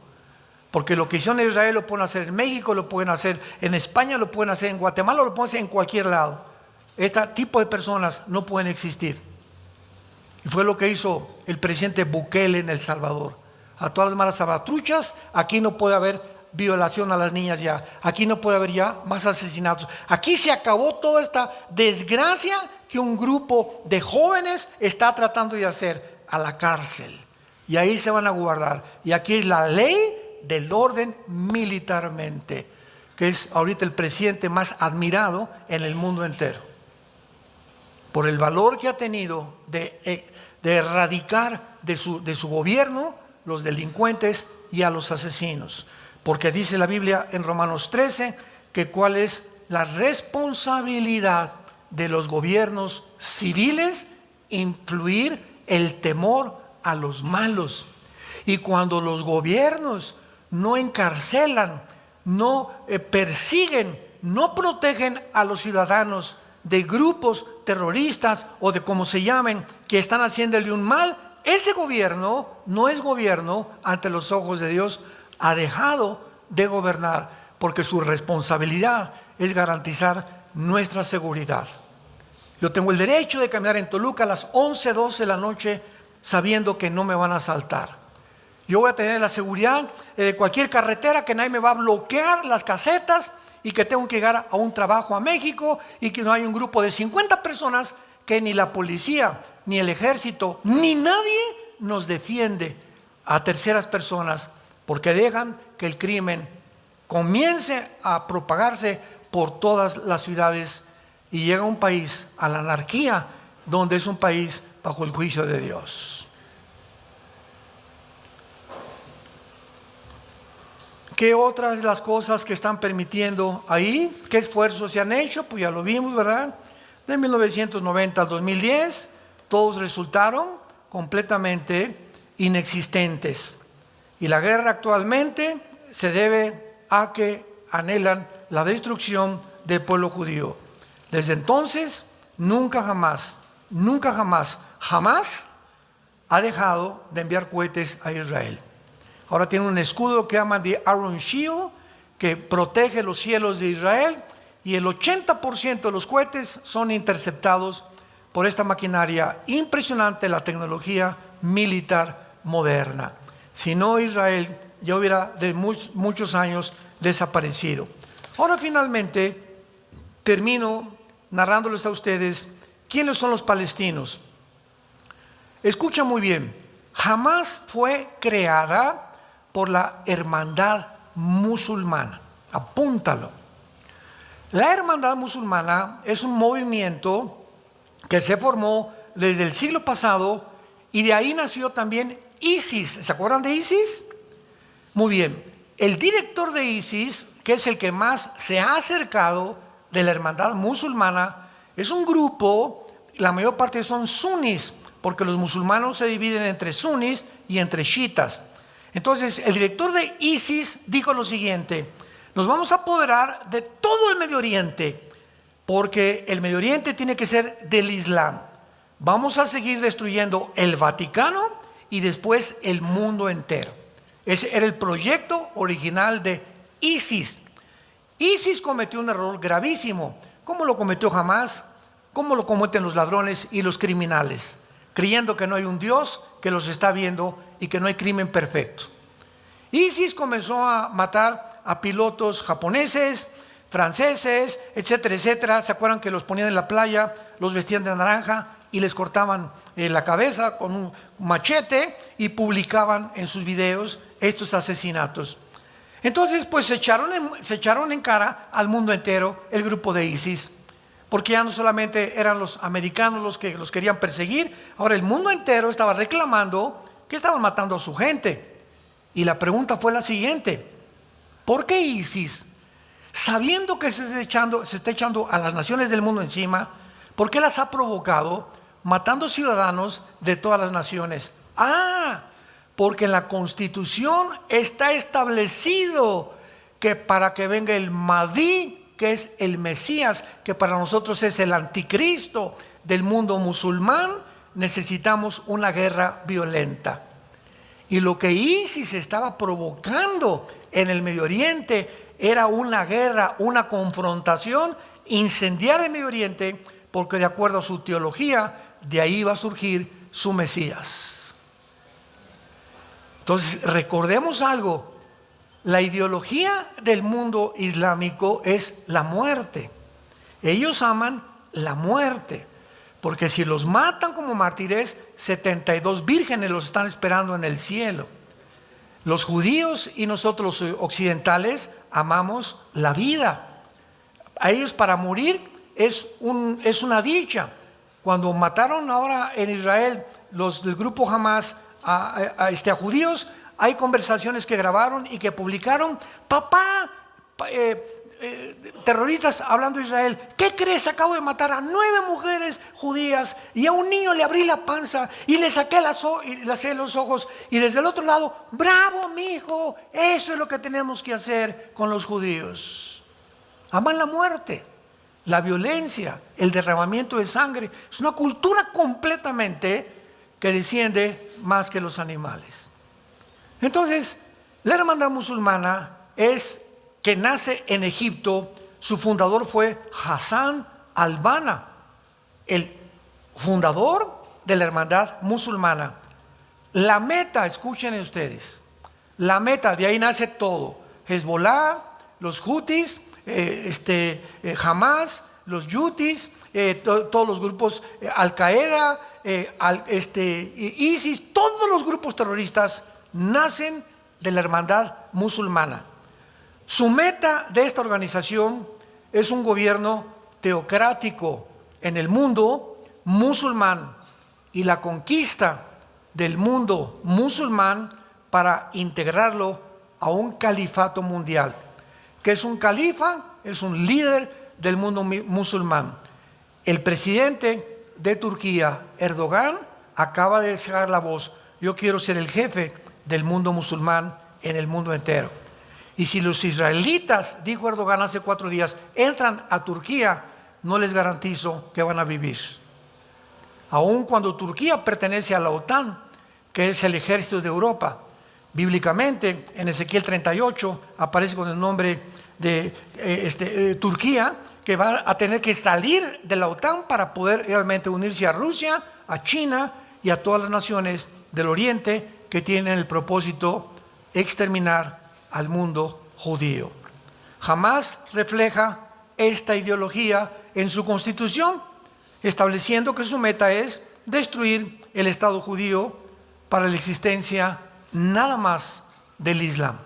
A: porque lo que hicieron en Israel lo pueden hacer en México, lo pueden hacer en España, lo pueden hacer en Guatemala, lo pueden hacer en cualquier lado. Este tipo de personas no pueden existir. Y fue lo que hizo el presidente Bukele en El Salvador. A todas las malas salvatruchas, aquí no puede haber violación a las niñas ya. Aquí no puede haber ya más asesinatos. Aquí se acabó toda esta desgracia que un grupo de jóvenes está tratando de hacer, a la cárcel. Y ahí se van a guardar. Y aquí es la ley del orden militarmente, que es ahorita el presidente más admirado en el mundo entero, por el valor que ha tenido de erradicar de su gobierno los delincuentes y a los asesinos. Porque dice la Biblia en Romanos 13 que cuál es la responsabilidad de los gobiernos civiles: influir el temor a los malos. Y cuando los gobiernos no encarcelan, no persiguen, no protegen a los ciudadanos de grupos terroristas o de como se llamen, que están haciéndole un mal, ese gobierno no es gobierno ante los ojos de Dios. Ha dejado de gobernar, porque su responsabilidad es garantizar nuestra seguridad. Yo tengo el derecho de caminar en Toluca a las 11, 12 de la noche sabiendo que no me van a asaltar. Yo voy a tener la seguridad de cualquier carretera, que nadie me va a bloquear las casetas, y que tengo que llegar a un trabajo a México y que no hay un grupo de 50 personas que ni la policía, ni el ejército, ni nadie nos defiende a terceras personas, porque dejan que el crimen comience a propagarse por todas las ciudades y llega a un país, a la anarquía, donde es un país bajo el juicio de Dios. ¿Qué otras de las cosas que están permitiendo ahí? ¿Qué esfuerzos se han hecho? Pues ya lo vimos, ¿verdad? De 1990 al 2010, todos resultaron completamente inexistentes. Y la guerra actualmente se debe a que anhelan la destrucción del pueblo judío. Desde entonces, nunca jamás ha dejado de enviar cohetes a Israel. Ahora tiene un escudo que llaman de Iron Shield, que protege los cielos de Israel, y el 80% de los cohetes son interceptados por esta maquinaria impresionante, la tecnología militar moderna. Si no, Israel ya hubiera de muchos años desaparecido. Ahora finalmente termino narrándoles a ustedes quiénes son los palestinos. Escucha muy bien, jamás fue creada por la hermandad musulmana. Apúntalo. La hermandad musulmana es un movimiento que se formó desde el siglo pasado, y de ahí nació también ISIS. ¿Se acuerdan de ISIS? Muy bien. El director de ISIS, que es el que más se ha acercado de la hermandad musulmana, es un grupo, la mayor parte son sunis, porque los musulmanes se dividen entre sunis y entre chiitas. Entonces, el director de ISIS dijo lo siguiente: nos vamos a apoderar de todo el Medio Oriente, porque el Medio Oriente tiene que ser del Islam. Vamos a seguir destruyendo el Vaticano y después el mundo entero. Ese era el proyecto original de ISIS. ISIS cometió un error gravísimo, como lo cometió Hamás, como lo cometen los ladrones y los criminales, creyendo que no hay un Dios que los está viendo y que no hay crimen perfecto. ISIS comenzó a matar a pilotos japoneses, franceses, etcétera, etcétera. ¿Se acuerdan que los ponían en la playa, los vestían de naranja y les cortaban la cabeza con un machete y publicaban en sus videos estos asesinatos? Entonces, pues se echaron en cara al mundo entero el grupo de ISIS, porque ya no solamente eran los americanos los que los querían perseguir, ahora el mundo entero estaba reclamando que estaban matando a su gente. Y la pregunta fue la siguiente: ¿por qué ISIS, sabiendo que se está echando a las naciones del mundo encima, por qué las ha provocado matando ciudadanos de todas las naciones? porque en la Constitución está establecido que para que venga el Mahdi, que es el Mesías, que para nosotros es el anticristo del mundo musulmán, necesitamos una guerra violenta. Y lo que ISIS estaba provocando en el Medio Oriente era una guerra, una confrontación, incendiar el Medio Oriente, porque de acuerdo a su teología, de ahí va a surgir su Mesías. Entonces, recordemos algo: la ideología del mundo islámico es la muerte. Ellos aman la muerte, porque si los matan como mártires, 72 vírgenes los están esperando en el cielo. Los judíos y nosotros los occidentales amamos la vida. A ellos para morir es una dicha. Cuando mataron ahora en Israel los del grupo Hamas a judíos, hay conversaciones que grabaron y que publicaron. Papá, terroristas hablando de Israel, ¿qué crees? Acabo de matar a 9 mujeres judías y a un niño le abrí la panza y le saqué los ojos, y desde el otro lado, bravo mi hijo, eso es lo que tenemos que hacer con los judíos. Aman la muerte, la violencia, el derramamiento de sangre. Es una cultura completamente que desciende más que los animales. Entonces, la hermandad musulmana que nace en Egipto. Su fundador fue Hassan al-Banna, el fundador de la hermandad musulmana. La meta, escuchen ustedes, la meta, de ahí nace todo: Hezbollah, los Houthis, Hamas, los Yutis, todos los grupos, Al-Qaeda, ISIS, todos los grupos terroristas nacen de la hermandad musulmana. Su meta de esta organización es un gobierno teocrático en el mundo musulmán y la conquista del mundo musulmán para integrarlo a un califato mundial. ¿Qué es un califa? Es un líder del mundo musulmán. El presidente de Turquía, Erdogan, acaba de sacar la voz: yo quiero ser el jefe del mundo musulmán en el mundo entero. Y si los israelitas, dijo Erdogan hace 4 días, entran a Turquía, no les garantizo que van a vivir. Aun cuando Turquía pertenece a la OTAN, que es el ejército de Europa, bíblicamente en Ezequiel 38 aparece con el nombre de Turquía, que va a tener que salir de la OTAN para poder realmente unirse a Rusia, a China y a todas las naciones del Oriente que tienen el propósito de exterminar al mundo judío. Jamás refleja esta ideología en su constitución, estableciendo que su meta es destruir el Estado judío para la existencia nada más del Islam.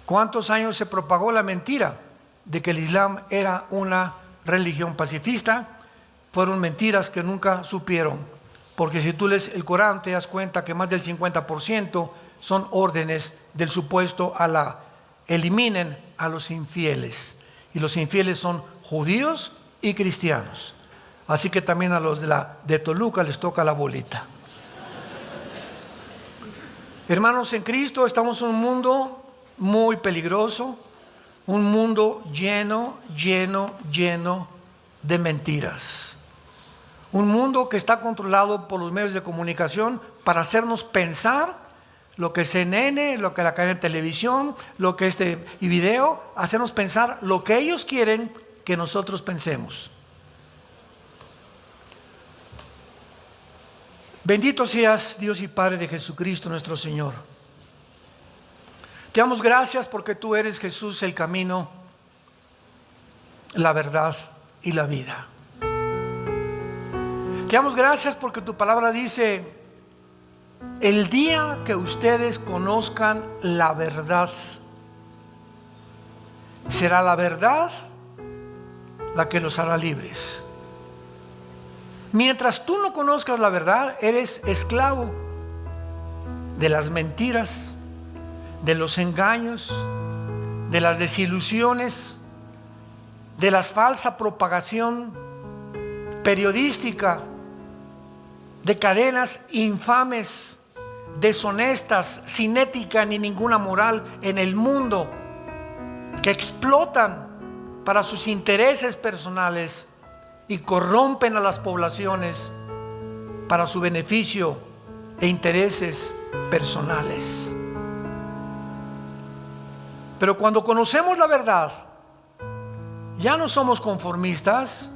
A: ¿Cuántos años se propagó la mentira de que el Islam era una religión pacifista? Fueron mentiras que nunca supieron, porque si tú lees el Corán te das cuenta que más del 50% son órdenes del supuesto Alá. Eliminen a los infieles, y los infieles son judíos y cristianos. Así que también a los de Toluca les toca la bolita. Hermanos en Cristo, estamos en un mundo muy peligroso, un mundo lleno de mentiras. Un mundo que está controlado por los medios de comunicación para hacernos pensar lo que CNN, lo que la cadena de televisión, lo que y video, hacernos pensar lo que ellos quieren que nosotros pensemos. Bendito seas, Dios y Padre de Jesucristo nuestro Señor. Te damos gracias porque tú eres, Jesús, el camino, la verdad y la vida. Te damos gracias porque tu palabra dice: el día que ustedes conozcan la verdad, será la verdad la que los hará libres. Mientras tú no conozcas la verdad, eres esclavo de las mentiras, de los engaños, de las desilusiones, de la falsa propagación periodística, de cadenas infames deshonestas, sin ética ni ninguna moral en el mundo, que explotan para sus intereses personales y corrompen a las poblaciones para su beneficio e intereses personales. Pero cuando conocemos la verdad, ya no somos conformistas,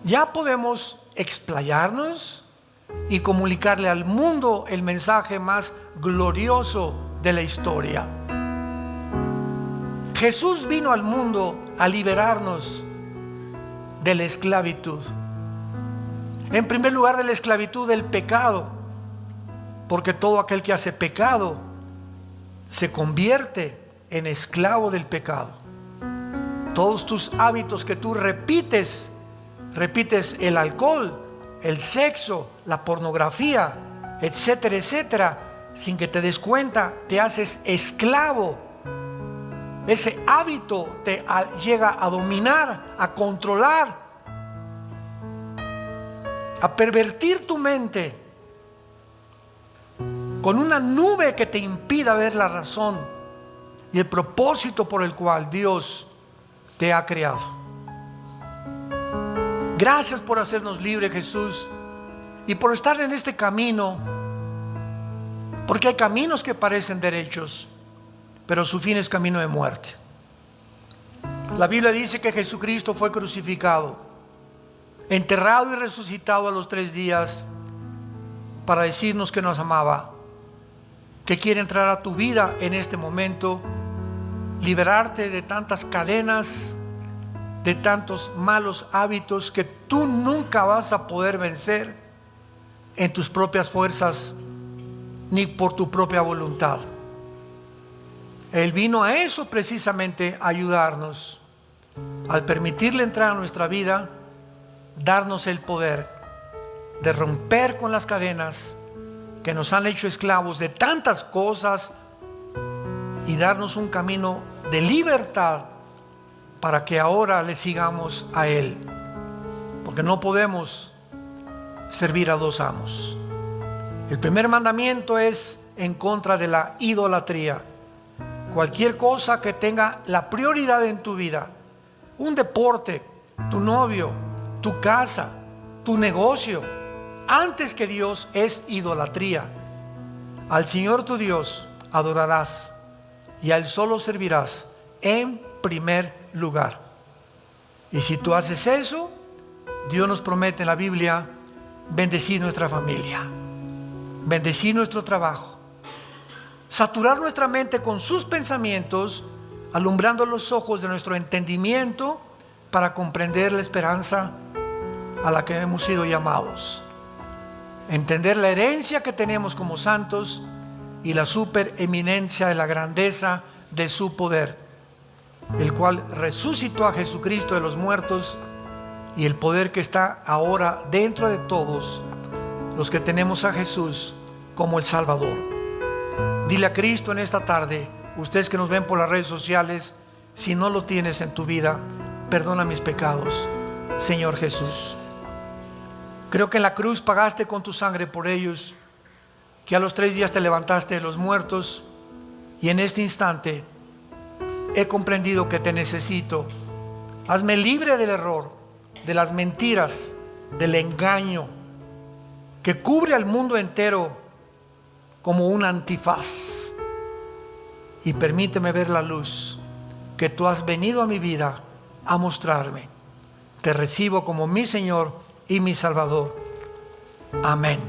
A: ya podemos explayarnos y comunicarle al mundo el mensaje más glorioso de la historia. Jesús vino al mundo a liberarnos de la esclavitud. En primer lugar, de la esclavitud del pecado, porque todo aquel que hace pecado se convierte en esclavo del pecado. Todos tus hábitos que tú repites el alcohol, el sexo, la pornografía, etcétera, etcétera, sin que te des cuenta, te haces esclavo. Ese hábito te llega a dominar, a controlar, a pervertir tu mente con una nube que te impida ver la razón y el propósito por el cual Dios te ha creado. Gracias por hacernos libres, Jesús, y por estar en este camino, porque hay caminos que parecen derechos, pero su fin es camino de muerte. La Biblia dice que Jesucristo fue crucificado, enterrado y resucitado a los 3 días para decirnos que nos amaba, que quiere entrar a tu vida en este momento, liberarte de tantas cadenas, de tantos malos hábitos que tú nunca vas a poder vencer en tus propias fuerzas ni por tu propia voluntad. Él vino a eso precisamente, a ayudarnos, al permitirle entrar a nuestra vida, darnos el poder de romper con las cadenas que nos han hecho esclavos de tantas cosas y darnos un camino de libertad para que ahora le sigamos a Él, porque no podemos servir a 2 amos. El primer mandamiento es en contra de la idolatría. Cualquier cosa que tenga la prioridad en tu vida, un deporte, tu novio, tu casa, tu negocio, antes que Dios, es idolatría. Al Señor tu Dios adorarás y a Él solo servirás en primer lugar. Y si tú haces eso, Dios nos promete en la Biblia bendecir nuestra familia, bendecir nuestro trabajo, saturar nuestra mente con sus pensamientos, alumbrando los ojos de nuestro entendimiento para comprender la esperanza a la que hemos sido llamados, entender la herencia que tenemos como santos y la supereminencia de la grandeza de su poder, el cual resucitó a Jesucristo de los muertos, y el poder que está ahora dentro de todos los que tenemos a Jesús como el Salvador. Dile a Cristo en esta tarde, ustedes que nos ven por las redes sociales, si no lo tienes en tu vida, perdona mis pecados, Señor Jesús. Creo que en la cruz pagaste con tu sangre por ellos, que a los 3 días te levantaste de los muertos, y en este instante he comprendido que te necesito. Hazme libre del error, de las mentiras, del engaño que cubre al mundo entero como un antifaz, y permíteme ver la luz que tú has venido a mi vida a mostrarme. Te recibo como mi Señor y mi Salvador. Amén.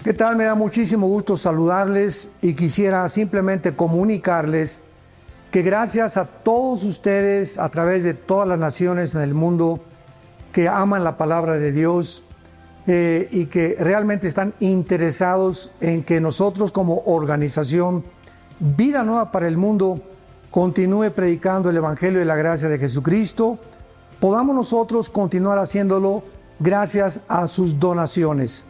A: ¿Qué tal? Me da muchísimo gusto saludarles y quisiera simplemente comunicarles que gracias a todos ustedes a través de todas las naciones en el mundo que aman la palabra de Dios y que realmente están interesados en que nosotros como organización Vida Nueva para el Mundo continúe predicando el Evangelio de la gracia de Jesucristo, podamos nosotros continuar haciéndolo gracias a sus donaciones.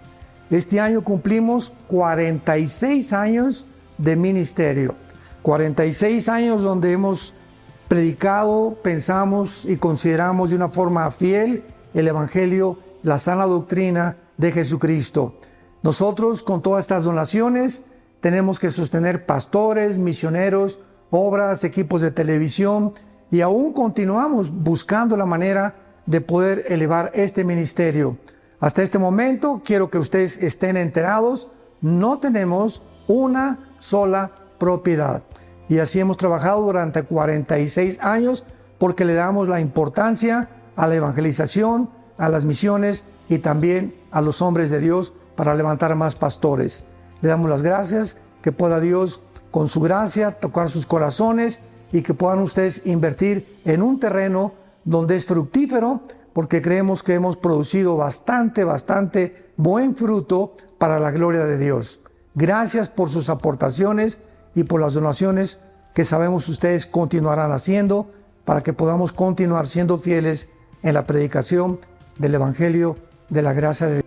A: Este año cumplimos 46 años de ministerio. 46 años donde hemos predicado, pensamos y consideramos de una forma fiel el Evangelio, la sana doctrina de Jesucristo. Nosotros, con todas estas donaciones, tenemos que sostener pastores, misioneros, obras, equipos de televisión, y aún continuamos buscando la manera de poder elevar este ministerio. Hasta este momento, quiero que ustedes estén enterados, no tenemos una sola propiedad. Y así hemos trabajado durante 46 años porque le damos la importancia a la evangelización, a las misiones y también a los hombres de Dios para levantar más pastores. Le damos las gracias, que pueda Dios con su gracia tocar sus corazones y que puedan ustedes invertir en un terreno donde es fructífero, porque creemos que hemos producido bastante buen fruto para la gloria de Dios. Gracias por sus aportaciones y por las donaciones que sabemos ustedes continuarán haciendo para que podamos continuar siendo fieles en la predicación del Evangelio de la gracia de Dios.